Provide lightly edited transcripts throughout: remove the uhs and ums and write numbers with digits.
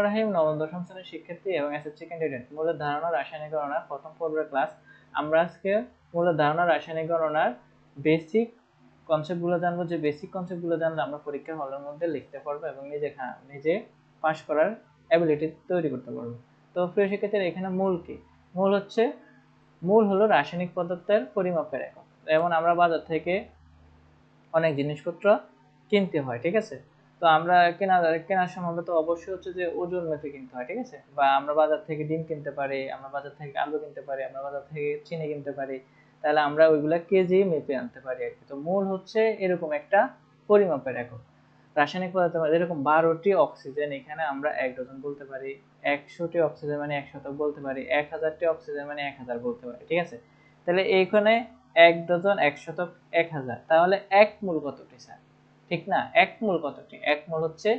রাহিম নবম দশম শ্রেণীর শিক্ষার্থী এবং এসএসসি ক্যান্ডিডেট মূলের ধারণা রাসায়নিক গণনার প্রথম পর্বের ক্লাস। আমরা আজকে মূলের ধারণা রাসায়নিক গণনার বেসিক কনসেপ্টগুলো জানবো, যে বেসিক কনসেপ্টগুলো জানলে আমরা পরীক্ষার হলের মধ্যে লিখতে পারবো এবং নিজে পাস করার অ্যাবিলিটি তৈরি করতে পারবো। তো প্রিয় শিক্ষার্থীরা, এখানে মূল কি? মূল হলো রাসায়নিক পদার্থের পরিমাপের একক। যেমন আমরা বাজার থেকে অনেক জিনিসপত্র কিনতে হয়, ঠিক আছে? তো আমরা কেনার সময় তো অবশ্যই হচ্ছে যে ওজন মেপে কিনতে হয়, ঠিক আছে? বা আমরা বাজার থেকে ডিম কিনতে পারি, আমরা বাজার থেকে আলু কিনতে পারি, আমরা বাজার থেকে চিনি কিনতে পারি, তাহলে আমরা ওইগুলা কেজি মেপে আনতে পারি আর কি। তো মূল হচ্ছে এরকম একটা পরিমাপের একক। রাসায়নিক পদার্থ যেরকম 12টি অক্সিজেন, এখানে আমরা 1 ডজন বলতে পারি, 100টি অক্সিজেন মানে 100 বলতে পারি, 1000টি অক্সিজেন মানে 1000 বলতে পারি, ঠিক আছে? তাহলে এইখানে 1 ডজন, 100, 1000, তাহলে 1 মোল কতটি স্যার? ঠিক না? 1 মোল কতটি? 1 মোল হচ্ছে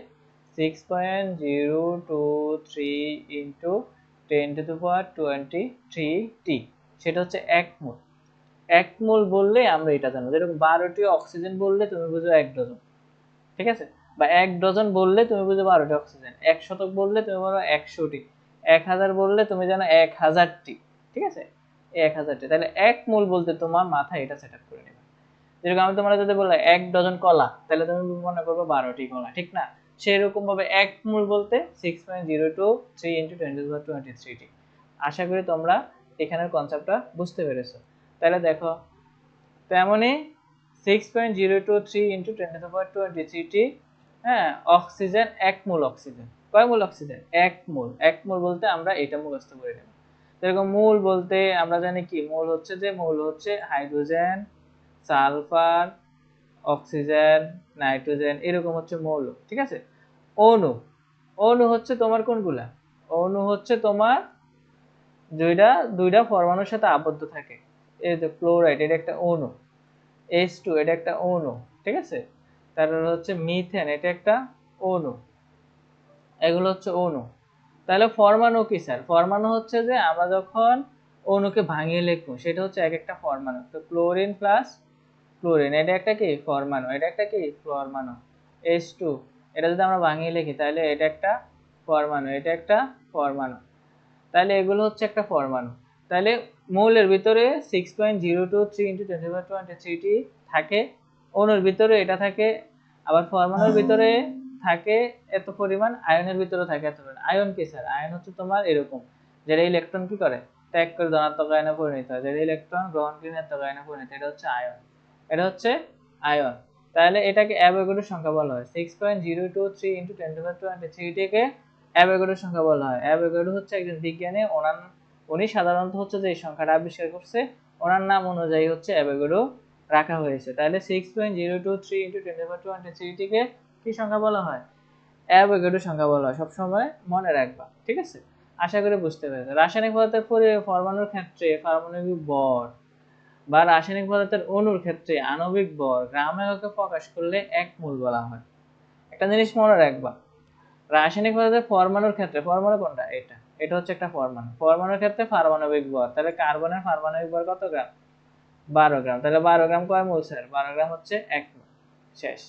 6.023 ইন্টু 10⁻23টি, সেটা হচ্ছে 1 মোল। 1 মোল বললে আমরা এটা জানবো, যেরকম 12টি অক্সিজেন বললে তুমি বুঝো 1 ডজন, ঠিক আছে? বা 1 ডজন বললে তুমি বুঝো 12টি অক্সিজেন, 100 বললে তুমি বলো 100টি, 1000 বললে তুমি জানো 1000টি, ঠিক আছে? 1000টি। তাহলে 1 মোল বলতে তোমার মাথায় এটা সেট আপ করে নেবে। যেরকম আমি তোমার যদি বললাম 1 ডজন কলা, তাহলে তুমি মনে করবে 12টি কলা, ঠিক না? সেরকম ভাবে 1 মোল বলতে 6.023 ইন্টু 10⁻23টি। আশা করি তোমরা এখানের কনসেপ্টটা বুঝতে পেরেছো। তাহলে দেখো, তেমনি 6.023 ইন্টু 10⁻23টি, হ্যাঁ, অক্সিজেন 1 মোল অক্সিজেন। কয় মোল অক্সিজেন? 1 মোল। 1 মোল বলতে আমরা এটা মুখস্থ করে নেব। যেরকম মোল বলতে আমরা জানি কি, মোল হচ্ছে হাইড্রোজেন, সালফার, অক্সিজেন, নাইট্রোজেন, এরকম হচ্ছে মৌল, ঠিক আছে? অণু, অণু হচ্ছে তোমার কোনগুলা? অণু হচ্ছে তোমার দুইটা পরমাণুর সাথে আবদ্ধ থাকে। এই যে ক্লোরাইড, এটা একটা অণু। H2 এটা একটা অণু, ঠিক আছে? তারপর হচ্ছে মিথেন, এটা একটা অণু। এগুলো হচ্ছে অণু। তাহলে পরমাণু কি স্যার? পরমাণু হচ্ছে যে আমরা যখন অণুকে ভাঙিয়ে লিখবো, সেটা হচ্ছে এক একটা পরমাণু। তো ক্লোরিন প্লাস ক্লোরিন, এটা একটা কি পরমাণু, এটা একটা কি পরমাণু। H2 এটা যদি আমরা ভাঙিয়ে লিখি, তাহলে এটা একটা পরমাণু, এটা একটা পরমাণু। তাহলে এগুলো হচ্ছে একটা পরমাণু। তাহলে মৌলের ভিতরে 6.023 ইন্টু 10⁻23টি থাকে, অণুর ভিতরে এটা থাকে, আবার পরমাণুর ভিতরে থাকে এত পরিমাণ, আয়নের ভিতরে থাকে এত পরিমাণ। আয়ন কি স্যার? আয়ন হচ্ছে তোমার এরকম, যেটা ইলেকট্রন কি করে, ত্যাগ করে ধনাত্মক আয়নে পরিণত হয়, যেটা ইলেকট্রন গ্রহণ করে ঋণাত্মক আয়নে পরিণত, এটা হচ্ছে আয়ন। এটা হচ্ছে আয়ন। তাহলে এটাকে অ্যাভোগাড্রোর সংখ্যা বলা হয়। 6.023 ইন্টু 10⁻23টিকে অ্যাভোগাড্রোর সংখ্যা বলা হয়। অ্যাভোগাড্রো হচ্ছে একজন বিজ্ঞানী, উনি সাধারণত হচ্ছে যে এই সংখ্যাটা আবিষ্কার করছে, ওনার নাম অনুযায়ী হচ্ছে অ্যাভোগাড্রো রাখা হয়েছে। তাহলে 6.023 ইন্টু 10⁻23টিকে কি সংখ্যা বলা হয়? অ্যাভোগাড্রো সংখ্যা বলা হয়। সবসময় মনে রাখবা, ঠিক আছে? আশা করি বুঝতে পেরেছো। রাসায়নিক পদার্থের পরমাণুর ক্ষেত্রে পারমাণবিক ভর বা রাসায়নিক পদার্থের অণুর ক্ষেত্রে আণবিক ভর গ্রাম এককে প্রকাশ করলে 1 মোল বলা হয়। একটা জিনিস মনে রাখবা, রাসায়নিক পদার্থের পরমাণুর ক্ষেত্রে, পরমাণু কোনটা? এটা, এটা হচ্ছে একটা পরমাণু। পরমাণুর ক্ষেত্রে পারমাণবিক ভর, তাহলে কার্বনের পারমাণবিক ভর কত গ্রাম? 12 গ্রাম। তাহলে 12 গ্রাম কয় মোল স্যার? 12 গ্রাম হচ্ছে 1 মোল। শেষ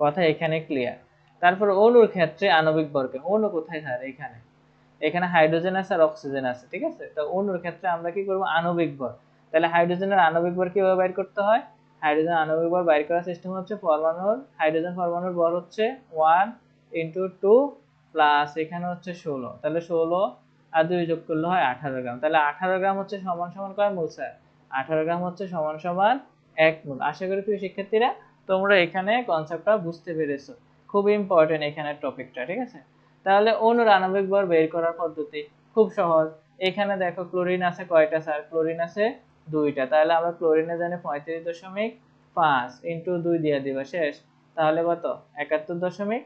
কথা এখানে ক্লিয়ার। তারপর অণুর ক্ষেত্রে আণবিক ভরকে, অণু কোথায় স্যার? এখানে, এখানে হাইড্রোজেন আছে আর অক্সিজেন আছে, ঠিক আছে? তো অণুর ক্ষেত্রে আমরা কি করব? আণবিক ভর। তাহলে হাইড্রোজেনের আণবিক ভর কিভাবে বাইর করতে হয়? হাইড্রোজেন আণবিক ভর বাইর করার সিস্টেম হচ্ছে পরমাণুর, হাইড্রোজেন পরমাণুর ভর হচ্ছে 1 ইন্টু 2 প্লাস এখানে হচ্ছে 16, তাহলে 16 আর 2 যোগ করলে হয় 18 গ্রাম। তাহলে 18 গ্রাম হচ্ছে সমান সমান কয় মোল স্যার? 18 গ্রাম হচ্ছে সমান সমান 1 মোল। আশা করি প্রিয় শিক্ষার্থীরা তোমরা এখানে কনসেপ্টটা বুঝতে পেরেছো। খুব ইম্পর্টেন্ট এখানের টপিকটা, ঠিক আছে? তাহলে অণুর আণবিক ভর বের করার পদ্ধতি খুব সহজ। এখানে দেখো ক্লোরিন আছে কয়টা স্যার? ক্লোরিন আছে 2টা, তাহলে আমরা ক্লোরিনে জানি 35.5 ইন্টু 2 দিয়ে দিবা, শেষ। তাহলে কত? 71 দশমিক,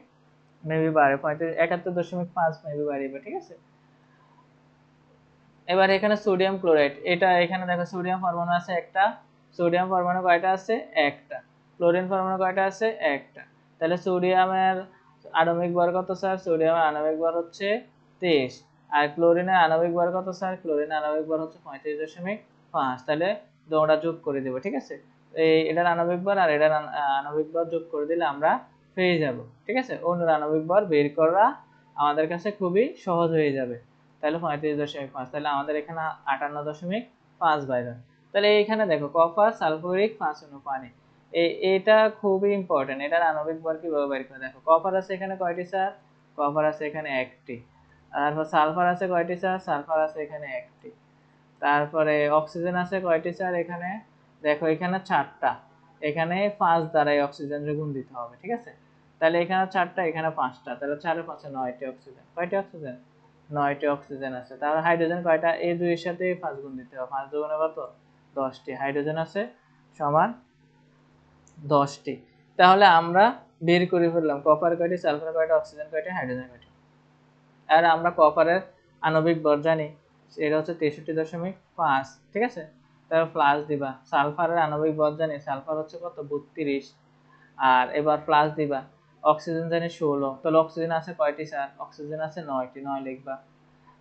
মেবি বাড়ে 71.5 মেবি বাড়িবে, ঠিক আছে? এবার এখানে সোডিয়াম ক্লোরাইড, এটা এখানে দেখো সোডিয়াম পরমাণু আছে একটা, সোডিয়াম পরমাণু কয়টা আছে? একটা। ক্লোরিন পরমাণু কয়টা আছে? একটা। তাহলে সোডিয়ামের আণবিক ভর কত স্যার? সোডিয়ামের আণবিক ভর হচ্ছে 23। আর ক্লোরিনের আণবিক ভর কত স্যার? ক্লোরিনের আণবিক ভর হচ্ছে 35.5। তাহলে দুটোটা যোগ করে দেব, ঠিক আছে? এটার আণবিক ভর আর এটার আণবিক ভর যোগ করে দিলে আমরা পেয়ে যাব, ঠিক আছে? অণুর আণবিক ভর বের করা আমাদের কাছে খুবই সহজ হয়ে যাবে। তাহলে 35.5, তাহলে আমাদের এখানে 58.5 বাইর হয়। তাহলে এইখানে দেখো কপার, সালফিউরিক, 5 অণু পানি, এটা খুবই ইম্পর্টেন্ট। এটার আণবিক ভর কিভাবে বের করে দেখো। কপার আছে এখানে কয়টি স্যার? কপার আছে এখানে একটি। তারপর সালফার আছে কয়টি স্যার? সালফার আছে এখানে একটি। তারপরে অক্সিজেন আছে কয়টি স্যার? এখানে দেখো এখানে 4টা। এখানে 5 দ্বারা এই অক্সিজেনের গুণ দিতে হবে, ঠিক আছে? তাহলে এখানে 4টা, এখানে 5টা, তাহলে 4 এর 5 9টি অক্সিজেন। কয়টি অক্সিজেন? 9টি অক্সিজেন আছে। তাহলে হাইড্রোজেন কয়টা? এই দুইয়ের সাথে 5 গুণ দিতে হবে। 5 দুগুণে কত? 10টি হাইড্রোজেন আছে সমান 10টি। তাহলে আমরা বের করে ফেললাম কপার কয়টি, সালফার কয়টি, অক্সিজেন কয়টি, হাইড্রোজেন কয়টি। আর আমরা কপারের আণবিক ভর জানি, এটা হচ্ছে 63.5, ঠিক আছে? তারপর প্লাস দিবা। সালফারের আণবিক ভর জানি, সালফার হচ্ছে কত? 32। আর এবার প্লাস দিবা। অক্সিজেন জানি 16, তাহলে অক্সিজেন আছে কয়টি স্যার? অক্সিজেন আছে 9টি, 9 লিখবা।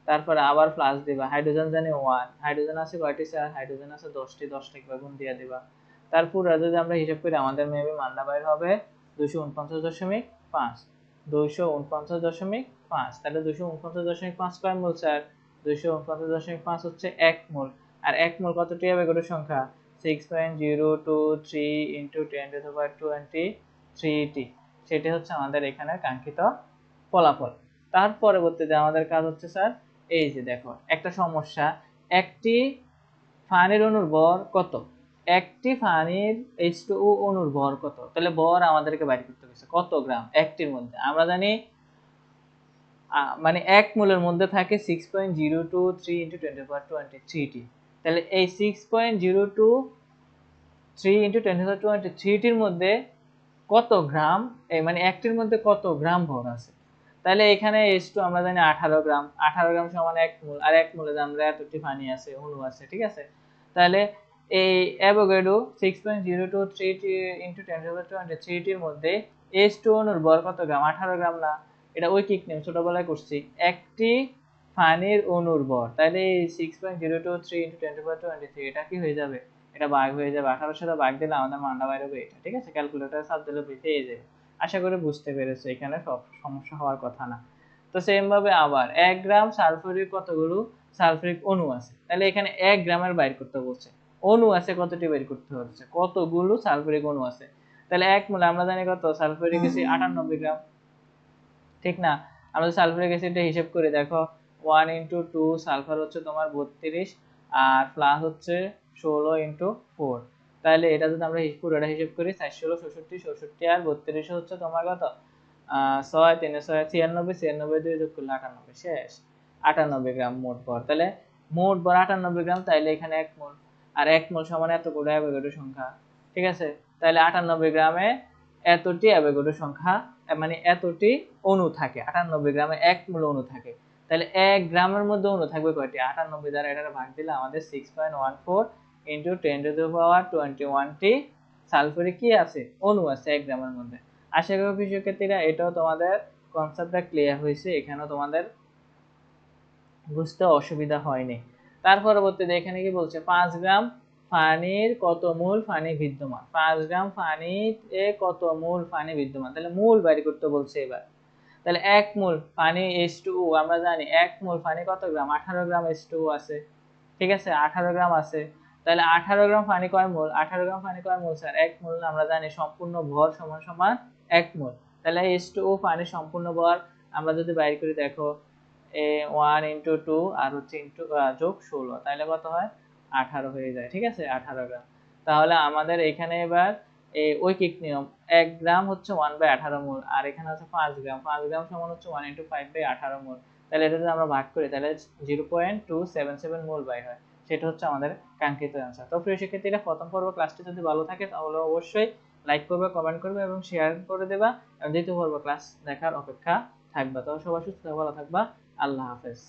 তারপরে আবার প্লাস দিবা। হাইড্রোজেন জানি 1, হাইড্রোজেন আছে কয়টি স্যার? হাইড্রোজেন আছে 10টি, 10 লিখবা, গুণ দিয়ে দিবা। তারপর যদি আমরা হিসাব করি আমাদের মেবি মানটা বাইর হবে 249.5, 249.5। তাহলে 249.5 কয় মোল স্যার? 249.5 হচ্ছে 1 মোল। আর 1 মোল কতটি অ্যাভোগাড্রো সংখ্যা? 6.023 ইন্টু 10⁻23টি। সেটি হচ্ছে আমাদের এখানে কাঙ্ক্ষিত ফলাফল। তার পরবর্তীতে আমাদের কাজ হচ্ছে স্যার, এই যে দেখো একটা সমস্যা, একটি পানির অণুর ভর কত? একটি পানির H2O অণুর ভর কত? তাহলে ভর আমাদেরকে বাইর করতে হবে কত গ্রাম একটির মধ্যে। আমরা জানি মানে 1 মোলের মধ্যে থাকে 6.023 ইন্টু 10⁻23টি। তাহলে এই 6.023 ইন্টু 10⁻23টির মধ্যে কত গ্রাম, এই মানে একটির মধ্যে কত গ্রাম ভর আছে? তাহলে এখানে H2 আমরা জানি 18 গ্রাম, 18 গ্রাম সমান 1 মোল। আর 1 মোলে আমরা এতটি পানি আছে, অণু আছে, ঠিক আছে? তাহলে এই অ্যাভোগাড্রো 6.023 ইন্টু 10⁻23টির মধ্যে H2 অণুর ভর কত গ্রাম? 18 গ্রাম না? এটা ঐকিক নিয়ম, ছোটবেলায় করছি। একটি পানির অণুর ভর, তাহলে এই 6.023 ইন্টু 10⁻23 এটা কি হয়ে যাবে? এটা ভাগ হয়ে যাবে, 18 সাথে ভাগ দিলে আমাদের মানটা বাইরে হবে এটা, ঠিক আছে? ক্যালকুলেটরে সার্চ দিলে পেয়ে যাবে। আশা করি বুঝতে পেরেছো, এখানে সব সমস্যা হওয়ার কথা না। তো সেম ভাবে আবার 1 গ্রাম সালফিউরিক কতগুলো সালফিউরিক অণু আছে? তাহলে এখানে 1 গ্রামের বাইর করতে বলছে, অণু আছে কতটি বের করতে হচ্ছে, কতগুলো সালফিউরিক অণু আছে। তাহলে 1 মোল আমরা জানি কত? সালফিউরিক অ্যাসিড 98 গ্রাম, ঠিক না? আমরা সালফিউরিক অ্যাসিডটা হিসাব করে দেখো, 1 ইন্টু 2 সালফার হচ্ছে তোমার 32, আর প্লাস হচ্ছে 16 ইন্টু 4। তাহলে এটা যদি আমরা পুরোটা হিসাব করি 4 16 66 66 আর 32 হচ্ছে তোমার কত? 6 3 6 96, 96 দিয়ে যোগ করলে 98, শেষ। 98 গ্রাম মোট ভর। তাহলে মোট ভর 98 গ্রাম, তাইলে এখানে 1 মোল। আর 1 মোল সমান এতগুলো অ্যাভোগাড্রো সংখ্যা, ঠিক আছে? তাহলে 98 গ্রামে এতটি অ্যাভোগাড্রো সংখ্যা, মানে এতটি অণু থাকে। 98 গ্রামে 1 মোল অণু থাকে। তাহলে 1 গ্রামের মধ্যে অণু থাকবে কয়টি? 98 দ্বারা এটা ভাগ দিলে আমাদের 6.14 ইন্টু 10⁻21টি সালফিউরিক কি আছে? অণু আছে 1 গ্রামের মধ্যে। আশা করি শিক্ষার্থীরা এটাও তোমাদের কনসেপ্টটা ক্লিয়ার হয়েছে, এখানেও তোমাদের বুঝতে অসুবিধা হয়নি। তার পরবর্তীতে এখানে কি বলছে? 5 গ্রাম পানির কত মোল পানি বিদ্যমান? 5 গ্রাম পানিতে কত মোল পানি বিদ্যমান? তাহলে মোল বের করতে বলছে এবার। তাহলে 1 মোল পানি H2O, আমরা জানি 1 মোল পানি কত গ্রাম? 18 গ্রাম H2O আছে, ঠিক আছে? 18 গ্রাম আছে। তাহলে 18 গ্রাম পানি কয় মোল? 18 গ্রাম পানি কয় মোল স্যার? 1 মোল। আমরা জানি সম্পূর্ণ ভর সমান সমান 1 মোল। তাহলে H2O পানির সম্পূর্ণ ভর আমরা যদি বাইর করি, দেখো 1 ইন্টু 2 আর হচ্ছে ইন্টু যোগ 16, তাহলে কত হয়? 18 হয়ে যায়, ঠিক আছে? 18 গ্রাম। তাহলে আমাদের এখানে এবার এই ঐকিক নিয়ম, 1 গ্রাম হচ্ছে 1/18 মোল, আর এখানে হচ্ছে 5 গ্রাম, 5 গ্রাম সমান হচ্ছে 1 ইন্টু 5/18 মোল। তাহলে এটা যদি আমরা ভাগ করি তাহলে 0.277 মোল বাইর হয়। সেটা হচ্ছে আমাদের কাঙ্ক্ষিত অ্যান্সার। তো প্রিয় শিক্ষার্থীরা, প্রথম পর্ব ক্লাসটি যদি ভালো থাকে তাহলে অবশ্যই লাইক করবে, কমেন্ট করবে এবং শেয়ার করে দেবা, এবং দ্বিতীয় পর্ব ক্লাস দেখার অপেক্ষা থাকবা। তো সবাই সুস্থ ভালো থাকবা। আল্লাহ হাফেজ।